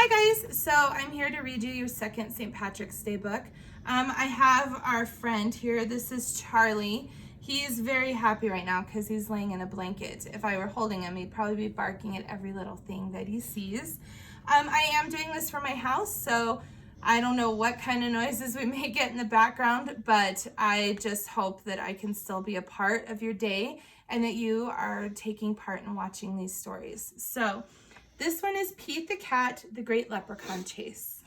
Hi guys, so I'm here to read you your second St. Patrick's Day book. I have our friend here. This is Charlie. He's very happy right now because he's laying in a blanket. If I were holding him, he'd probably be barking at every little thing that he sees. I am doing this for my house, so I don't know what kind of noises we may get in the background, but I just hope that I can still be a part of your day and that you are taking part in watching these stories. So this one is Pete the Cat, the Great Leprechaun Chase.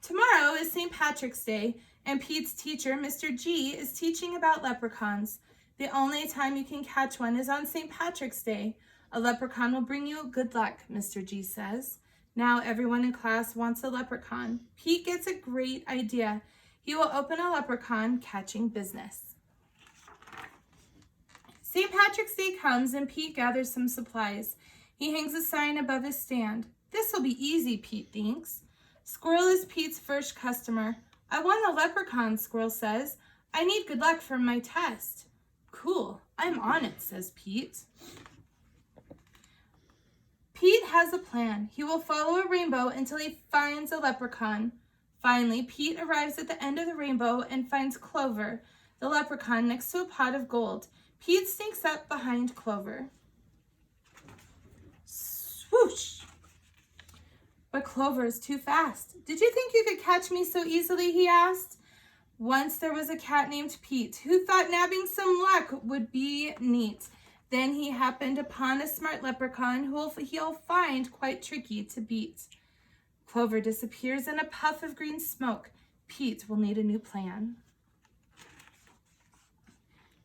Tomorrow is St. Patrick's Day, and Pete's teacher, Mr. G, is teaching about leprechauns. The only time you can catch one is on St. Patrick's Day. A leprechaun will bring you good luck, Mr. G says. Now everyone in class wants a leprechaun. Pete gets a great idea. He will open a leprechaun catching business. St. Patrick's Day comes and Pete gathers some supplies. He hangs a sign above his stand. This will be easy, Pete thinks. Squirrel is Pete's first customer. I want a leprechaun, Squirrel says. I need good luck for my test. Cool, I'm on it, says Pete. Pete has a plan. He will follow a rainbow until he finds a leprechaun. Finally, Pete arrives at the end of the rainbow and finds Clover, the leprechaun, next to a pot of gold. Pete sneaks up behind Clover. Swoosh! But Clover is too fast. Did you think you could catch me so easily? He asked. Once there was a cat named Pete who thought nabbing some luck would be neat. Then he happened upon a smart leprechaun who he'll find quite tricky to beat. Clover disappears in a puff of green smoke. Pete will need a new plan.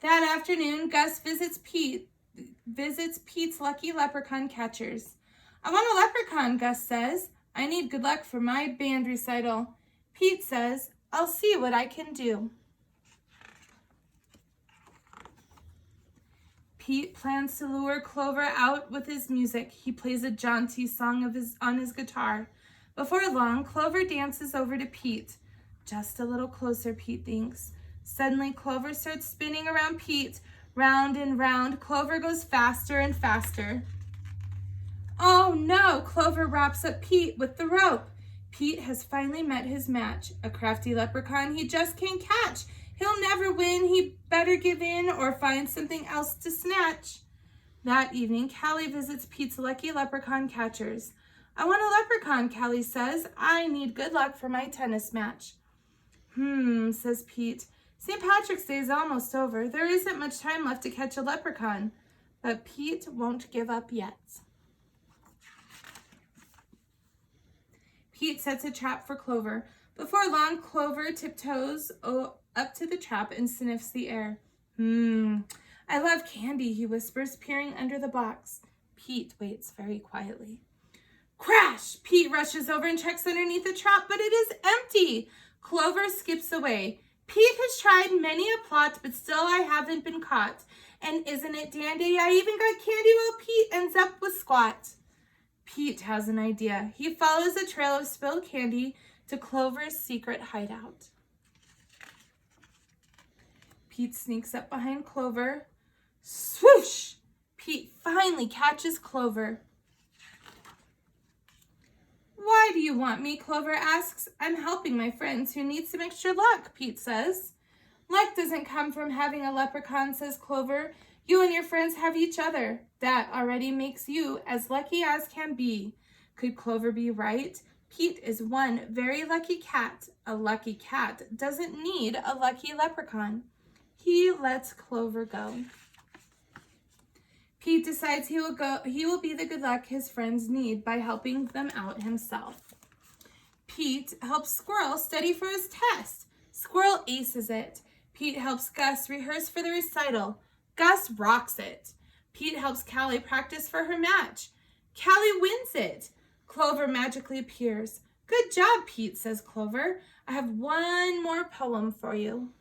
That afternoon, Gus visits Pete's lucky leprechaun catchers. I want a leprechaun, Gus says. I need good luck for my band recital. Pete says, I'll see what I can do. Pete plans to lure Clover out with his music. He plays a jaunty song on his guitar. Before long, Clover dances over to Pete. Just a little closer, Pete thinks. Suddenly, Clover starts spinning around Pete. Round and round, Clover goes faster and faster. Oh no! Clover wraps up Pete with the rope. Pete has finally met his match. A crafty leprechaun he just can't catch. He'll never win. He better give in or find something else to snatch. That evening, Callie visits Pete's lucky leprechaun catchers. I want a leprechaun, Callie says. I need good luck for my tennis match. Says Pete. St. Patrick's Day is almost over. There isn't much time left to catch a leprechaun. But Pete won't give up yet. Pete sets a trap for Clover. Before long, Clover tiptoes up to the trap and sniffs the air. I love candy, he whispers, peering under the box. Pete waits very quietly. Crash! Pete rushes over and checks underneath the trap, but it is empty. Clover skips away. Pete has tried many a plot, but still I haven't been caught. And isn't it dandy? I even got candy while Pete ends up with squat. Pete has an idea. He follows a trail of spilled candy to Clover's secret hideout. Pete sneaks up behind Clover. Swoosh! Pete finally catches Clover. Why do you want me? Clover asks. I'm helping my friends who need some extra luck, Pete says. Luck doesn't come from having a leprechaun, says Clover. You and your friends have each other. That already makes you as lucky as can be. Could Clover be right? Pete is one very lucky cat. A lucky cat doesn't need a lucky leprechaun. He lets Clover go. Pete decides he will be the good luck his friends need by helping them out himself. Pete helps Squirrel study for his test. Squirrel aces it. Pete helps Gus rehearse for the recital. Gus rocks it. Pete helps Callie practice for her match. Callie wins it. Clover magically appears. Good job, Pete, says Clover. I have one more poem for you.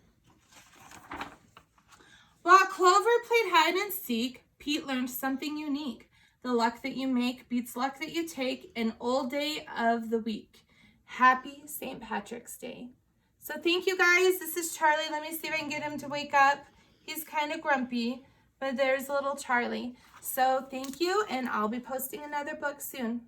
While Clover played hide and seek, Pete learned something unique. The luck that you make beats luck that you take an all day of the week. Happy St. Patrick's Day. So thank you guys. This is Charlie. Let me see if I can get him to wake up. He's kind of grumpy, but there's little Charlie. So thank you, and I'll be posting another book soon.